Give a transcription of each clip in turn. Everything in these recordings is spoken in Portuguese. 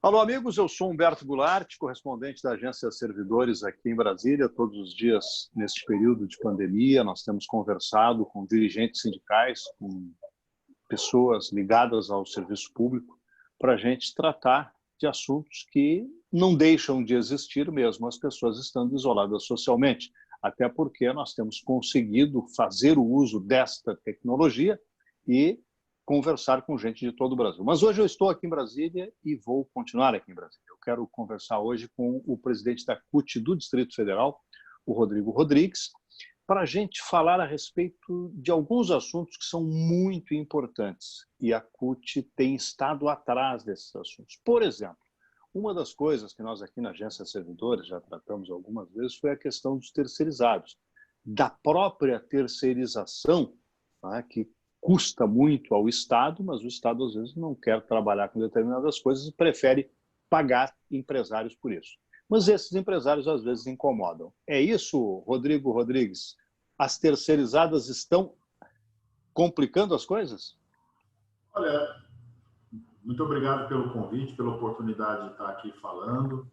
Alô, amigos, eu sou Humberto Goulart, correspondente da Agência Servidores aqui em Brasília. Todos os dias, neste período de pandemia, nós temos conversado com dirigentes sindicais, com pessoas ligadas ao serviço público, para a gente tratar de assuntos que não deixam de existir mesmo as pessoas estando isoladas socialmente, até porque nós temos conseguido fazer o uso desta tecnologia e conversar com gente de todo o Brasil. Mas hoje eu estou aqui em Brasília e vou continuar aqui em Brasília. Eu quero conversar hoje com o presidente da CUT do Distrito Federal, o Rodrigo Rodrigues, para a gente falar a respeito de alguns assuntos que são muito importantes e a CUT tem estado atrás desses assuntos. Por exemplo, uma das coisas que nós aqui na Agência Servidores já tratamos algumas vezes foi a questão dos terceirizados, da própria terceirização, né, que custa muito ao Estado, mas o Estado às vezes não quer trabalhar com determinadas coisas e prefere pagar empresários por isso. Mas esses empresários às vezes incomodam. É isso, Rodrigo Rodrigues? As terceirizadas estão complicando as coisas? Olha, muito obrigado pelo convite, pela oportunidade de estar aqui falando.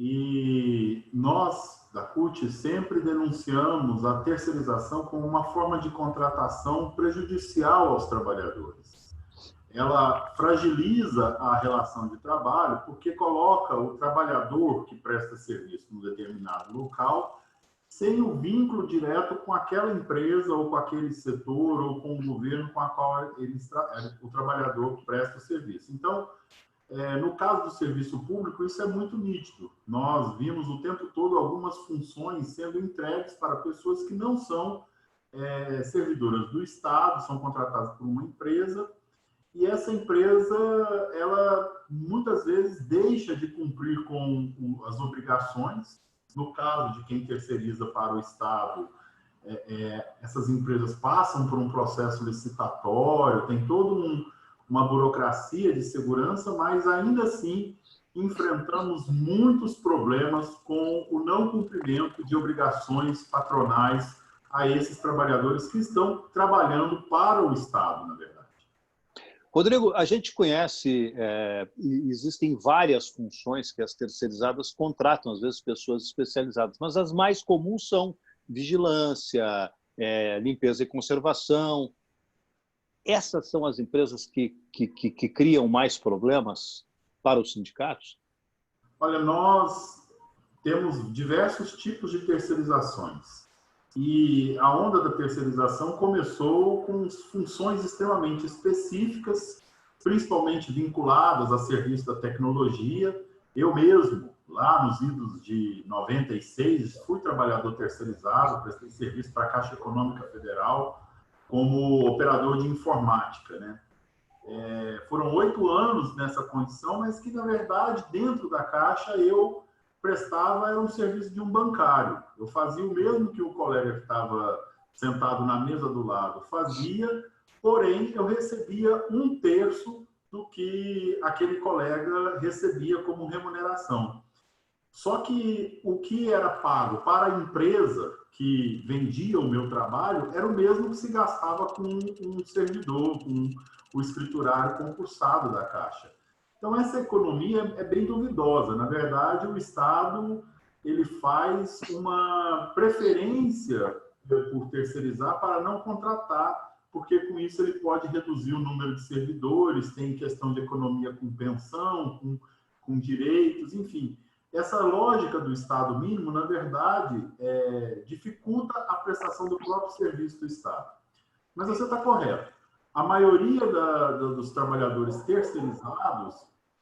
E nós, da CUT, sempre denunciamos a terceirização como uma forma de contratação prejudicial aos trabalhadores. Ela fragiliza a relação de trabalho porque coloca o trabalhador que presta serviço num determinado local sem o vínculo direto com aquela empresa ou com aquele setor ou com o governo com a qual o trabalhador presta o serviço. Então, no caso do serviço público, isso é muito nítido. Nós vimos o tempo todo algumas funções sendo entregues para pessoas que não são servidoras do Estado, são contratadas por uma empresa, e essa empresa, ela muitas vezes deixa de cumprir com as obrigações. No caso de quem terceiriza para o Estado, essas empresas passam por um processo licitatório, tem todo uma burocracia de segurança, mas ainda assim enfrentamos muitos problemas com o não cumprimento de obrigações patronais a esses trabalhadores que estão trabalhando para o Estado, na verdade. Rodrigo, a gente conhece, existem várias funções que as terceirizadas contratam, às vezes pessoas especializadas, mas as mais comuns são vigilância, limpeza e conservação. Essas são as empresas que criam mais problemas para os sindicatos? Olha, nós temos diversos tipos de terceirizações. E a onda da terceirização começou com funções extremamente específicas, principalmente vinculadas a serviço da tecnologia. Eu mesmo, lá nos idos de 96, fui trabalhador terceirizado, prestei serviço para a Caixa Econômica Federal como operador de informática, né? Foram 8 anos nessa condição, mas que, na verdade, dentro da Caixa, eu prestava era um serviço de um bancário. Eu fazia o mesmo que o colega que estava sentado na mesa do lado fazia, porém, eu recebia 1/3 do que aquele colega recebia como remuneração. Só que o que era pago para a empresa que vendia o meu trabalho era o mesmo que se gastava com um servidor, com o escriturário concursado da Caixa. Então, essa economia é bem duvidosa. Na verdade, o Estado ele faz uma preferência por terceirizar para não contratar, porque com isso ele pode reduzir o número de servidores, tem questão de economia com pensão, com direitos, enfim. Essa lógica do Estado mínimo, na verdade, dificulta a prestação do próprio serviço do Estado. Mas você está correto. A maioria dos trabalhadores terceirizados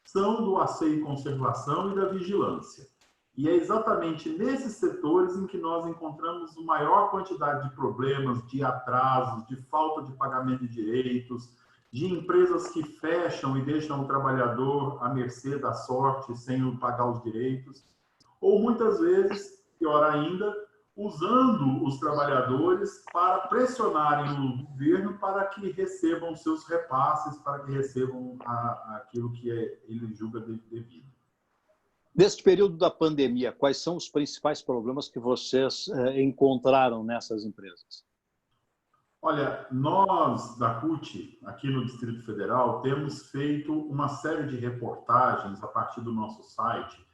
são do asseio e conservação e da vigilância. E é exatamente nesses setores em que nós encontramos a maior quantidade de problemas, de atrasos, de falta de pagamento de direitos, de empresas que fecham e deixam o trabalhador à mercê da sorte sem pagar os direitos, ou muitas vezes, pior ainda, usando os trabalhadores para pressionarem o governo para que recebam seus repasses, para que recebam aquilo que ele julga devido. Neste período da pandemia, quais são os principais problemas que vocês encontraram nessas empresas? Olha, nós da CUT, aqui no Distrito Federal, temos feito uma série de reportagens a partir do nosso site,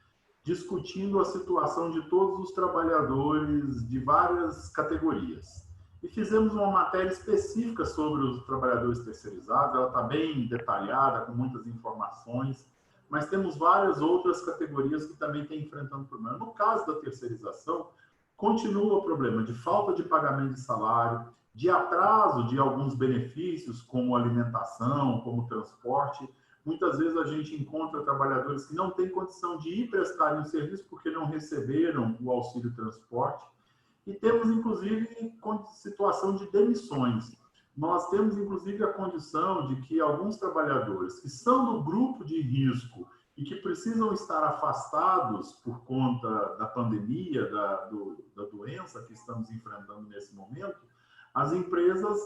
discutindo a situação de todos os trabalhadores de várias categorias. E fizemos uma matéria específica sobre os trabalhadores terceirizados, ela está bem detalhada, com muitas informações, mas temos várias outras categorias que também têm enfrentando problema. No caso da terceirização, continua o problema de falta de pagamento de salário, de atraso de alguns benefícios, como alimentação, como transporte. Muitas vezes a gente encontra trabalhadores que não têm condição de ir prestarem um serviço porque não receberam o auxílio transporte. E temos, inclusive, situação de demissões. Nós temos, inclusive, a condição de que alguns trabalhadores que são do grupo de risco e que precisam estar afastados por conta da pandemia, da doença que estamos enfrentando nesse momento, as empresas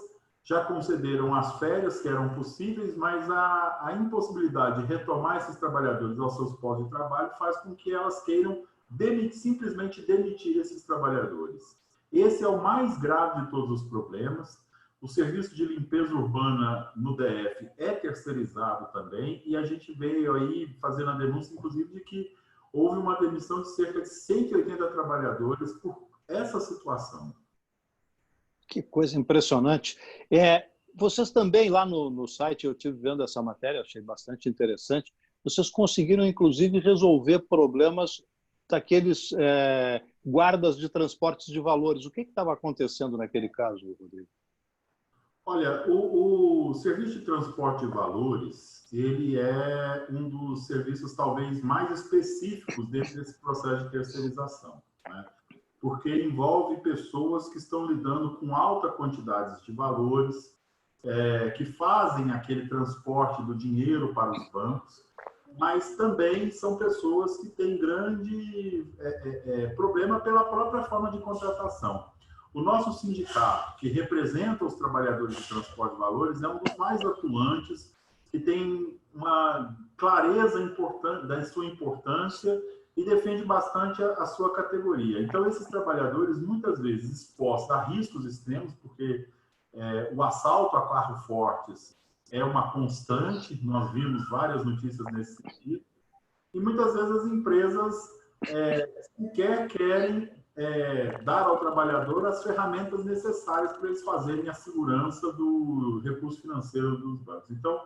já concederam as férias que eram possíveis, mas a impossibilidade de retomar esses trabalhadores aos seus postos de trabalho faz com que elas queiram simplesmente demitir esses trabalhadores. Esse é o mais grave de todos os problemas. O serviço de limpeza urbana no DF é terceirizado também, e a gente veio aí fazendo a denúncia, inclusive, de que houve uma demissão de cerca de 180 trabalhadores por essa situação. Que coisa impressionante. Vocês também, lá no site, eu estive vendo essa matéria, achei bastante interessante, vocês conseguiram, inclusive, resolver problemas daqueles guardas de transportes de valores. O que estava acontecendo naquele caso, Rodrigo? Olha, o serviço de transporte de valores, ele é um dos serviços talvez mais específicos dentro desse processo de terceirização, né? Porque envolve pessoas que estão lidando com alta quantidade de valores, que fazem aquele transporte do dinheiro para os bancos, mas também são pessoas que têm grande problema pela própria forma de contratação. O nosso sindicato, que representa os trabalhadores de transporte de valores, é um dos mais atuantes, que tem uma clareza da sua importância e defende bastante a sua categoria. Então, esses trabalhadores, muitas vezes expostos a riscos extremos, porque o assalto a carros fortes é uma constante, nós vimos várias notícias nesse sentido, e muitas vezes as empresas sequer querem dar ao trabalhador as ferramentas necessárias para eles fazerem a segurança do recurso financeiro dos bancos. Então,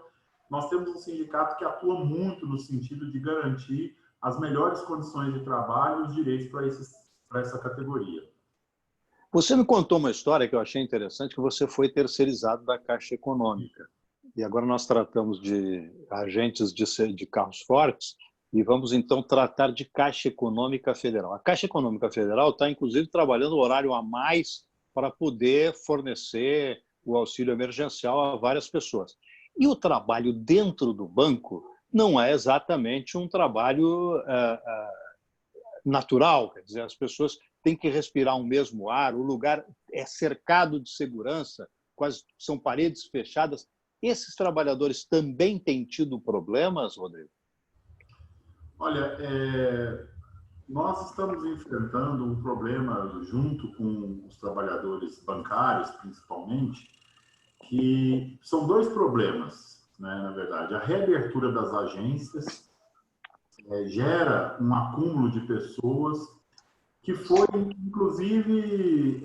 nós temos um sindicato que atua muito no sentido de garantir as melhores condições de trabalho e os direitos para essa categoria. Você me contou uma história que eu achei interessante, que você foi terceirizado da Caixa Econômica. E agora nós tratamos de agentes de carros fortes e vamos, então, tratar de Caixa Econômica Federal. A Caixa Econômica Federal está, inclusive, trabalhando horário a mais para poder fornecer o auxílio emergencial a várias pessoas. E o trabalho dentro do banco não é exatamente um trabalho natural, quer dizer, as pessoas têm que respirar o mesmo ar, o lugar é cercado de segurança, quase são paredes fechadas. Esses trabalhadores também têm tido problemas, Rodrigo? Olha, nós estamos enfrentando um problema junto com os trabalhadores bancários, principalmente, que são dois problemas, né, na verdade. A reabertura das agências gera um acúmulo de pessoas que foi, inclusive,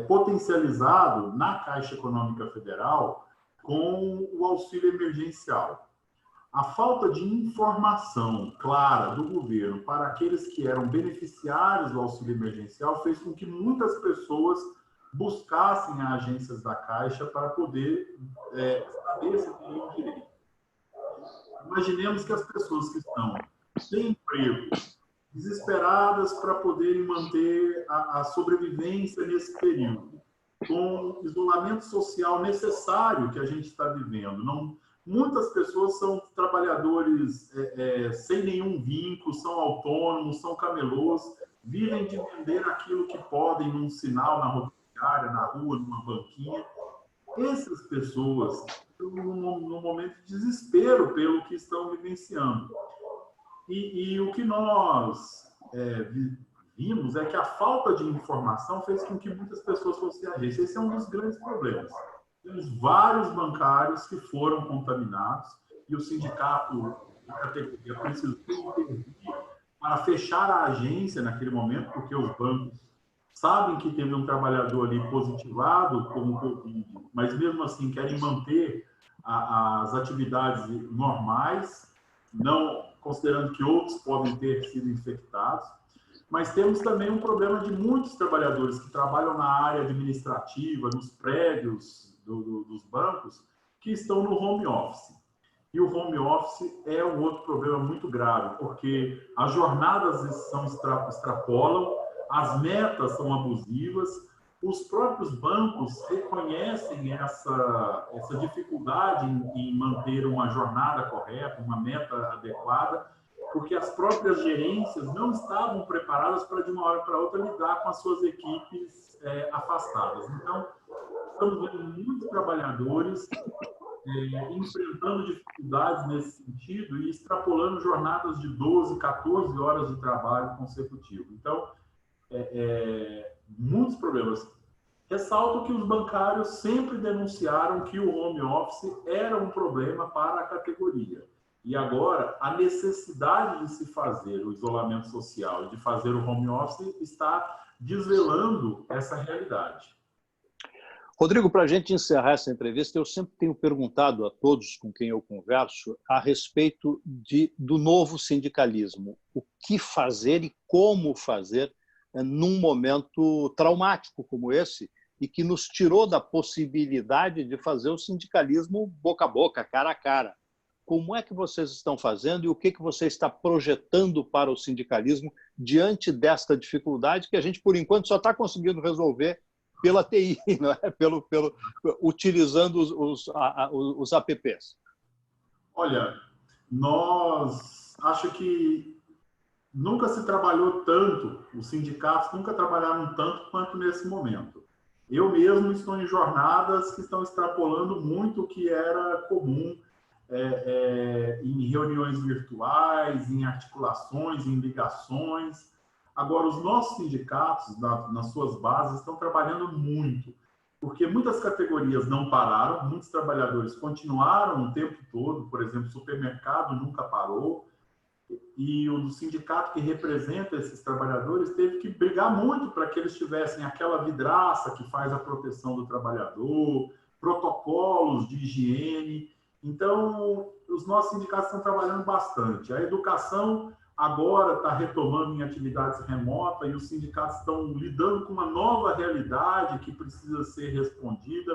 potencializado na Caixa Econômica Federal com o auxílio emergencial. A falta de informação clara do governo para aqueles que eram beneficiários do auxílio emergencial fez com que muitas pessoas buscassem as agências da Caixa para poder saber se teriam direito. Imaginemos que as pessoas que estão sem emprego, desesperadas para poderem manter a sobrevivência nesse período, com o isolamento social necessário que a gente está vivendo. Muitas pessoas são trabalhadores sem nenhum vínculo, são autônomos, são camelôs, vivem de vender aquilo que podem num sinal, na rodoviária, na rua, numa banquinha. Essas pessoas estão num momento de desespero pelo que estão vivenciando. E o que nós vimos é que a falta de informação fez com que muitas pessoas fossem à agência. Esse é um dos grandes problemas. temos vários bancários que foram contaminados e o sindicato, a categoria, precisou intervir para fechar a agência naquele momento, porque os bancos sabem que teve um trabalhador ali positivado como Covid, mas mesmo assim querem manter as atividades normais, não considerando que outros podem ter sido infectados. Mas temos também um problema de muitos trabalhadores que trabalham na área administrativa, nos prédios dos bancos, que estão no home office. E o home office é um outro problema muito grave, porque as jornadas extrapolam, as metas são abusivas, os próprios bancos reconhecem essa dificuldade em manter uma jornada correta, uma meta adequada, porque as próprias gerências não estavam preparadas para, de uma hora para outra, lidar com as suas equipes afastadas. Então, estamos vendo muitos trabalhadores enfrentando dificuldades nesse sentido e extrapolando jornadas de 12, 14 horas de trabalho consecutivo. Então, muitos problemas. Ressalto que os bancários sempre denunciaram que o home office era um problema para a categoria. E agora, a necessidade de se fazer o isolamento social e de fazer o home office está desvelando essa realidade. Rodrigo, para a gente encerrar essa entrevista, eu sempre tenho perguntado a todos com quem eu converso a respeito do novo sindicalismo. O que fazer e como fazer num momento traumático como esse e que nos tirou da possibilidade de fazer o sindicalismo boca a boca, cara a cara. Como é que vocês estão fazendo e o que você está projetando para o sindicalismo diante desta dificuldade que a gente, por enquanto, só está conseguindo resolver pela TI, não é? Utilizando os apps? Olha, acho que nunca se trabalhou tanto, os sindicatos nunca trabalharam tanto quanto nesse momento. Eu mesmo estou em jornadas que estão extrapolando muito o que era comum em reuniões virtuais, em articulações, em ligações. Agora, os nossos sindicatos, nas suas bases, estão trabalhando muito, porque muitas categorias não pararam, muitos trabalhadores continuaram o tempo todo, por exemplo, o supermercado nunca parou, e o sindicato que representa esses trabalhadores teve que brigar muito para que eles tivessem aquela vidraça que faz a proteção do trabalhador, protocolos de higiene. Então, os nossos sindicatos estão trabalhando bastante. A educação agora está retomando em atividades remotas e os sindicatos estão lidando com uma nova realidade que precisa ser respondida,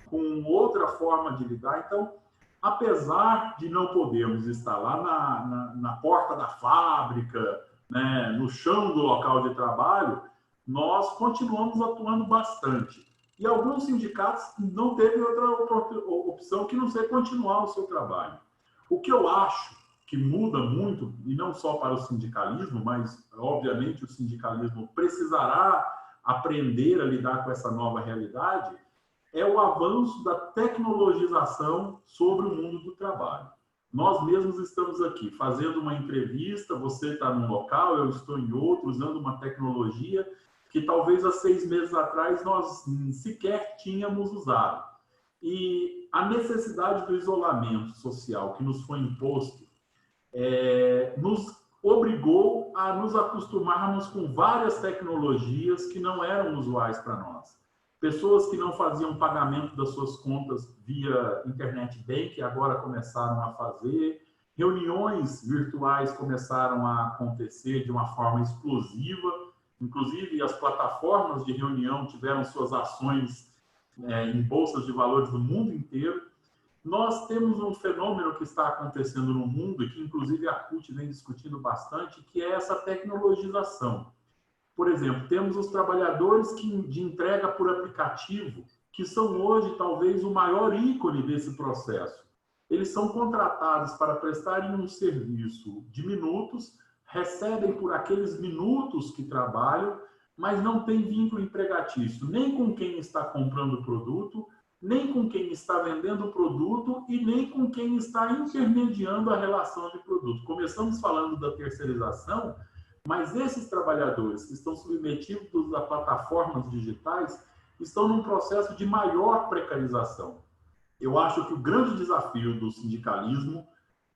com outra forma de lidar. Então, apesar de não podermos estar lá na porta da fábrica, né, no chão do local de trabalho, nós continuamos atuando bastante. E alguns sindicatos não teve outra opção que não ser continuar o seu trabalho. O que eu acho que muda muito, e não só para o sindicalismo, mas, obviamente, o sindicalismo precisará aprender a lidar com essa nova realidade, é o avanço da tecnologização sobre o mundo do trabalho. Nós mesmos estamos aqui fazendo uma entrevista, você está num local, eu estou em outro, usando uma tecnologia que talvez há 6 meses atrás nós sequer tínhamos usado. E a necessidade do isolamento social que nos foi imposto nos obrigou a nos acostumarmos com várias tecnologias que não eram usuais para nós. Pessoas que não faziam pagamento das suas contas via internet bank agora começaram a fazer. Reuniões virtuais começaram a acontecer de uma forma explosiva. Inclusive, as plataformas de reunião tiveram suas ações em bolsas de valores do mundo inteiro. Nós temos um fenômeno que está acontecendo no mundo e que, inclusive, a CUT vem discutindo bastante, que é essa tecnologização. Por exemplo, temos os trabalhadores de entrega por aplicativo, que são hoje, talvez, o maior ícone desse processo. Eles são contratados para prestarem um serviço de minutos, recebem por aqueles minutos que trabalham, mas não tem vínculo empregatício, nem com quem está comprando o produto, nem com quem está vendendo o produto e nem com quem está intermediando a relação de produto. Começamos falando da terceirização, mas esses trabalhadores que estão submetidos a plataformas digitais, estão num processo de maior precarização. Eu acho que o grande desafio do sindicalismo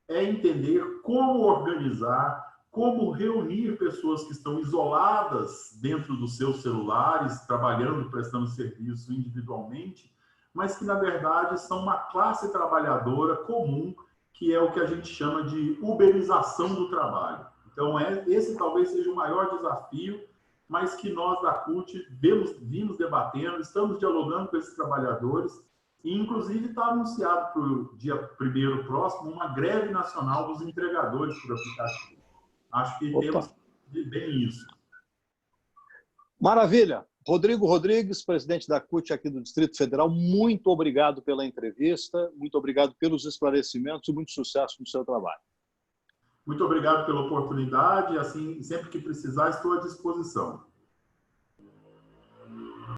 é entender como organizar, como reunir pessoas que estão isoladas dentro dos seus celulares, trabalhando, prestando serviço individualmente, mas que, na verdade, são uma classe trabalhadora comum, que é o que a gente chama de uberização do trabalho. Então, esse talvez seja o maior desafio, mas que nós da CUT vimos debatendo, estamos dialogando com esses trabalhadores, e, inclusive, está anunciado para o dia 1º próximo uma greve nacional dos entregadores por aplicativo. Acho que temos bem isso. Maravilha. Rodrigo Rodrigues, presidente da CUT aqui do Distrito Federal, muito obrigado pela entrevista, muito obrigado pelos esclarecimentos e muito sucesso no seu trabalho. Muito obrigado pela oportunidade. Assim, sempre que precisar, estou à disposição.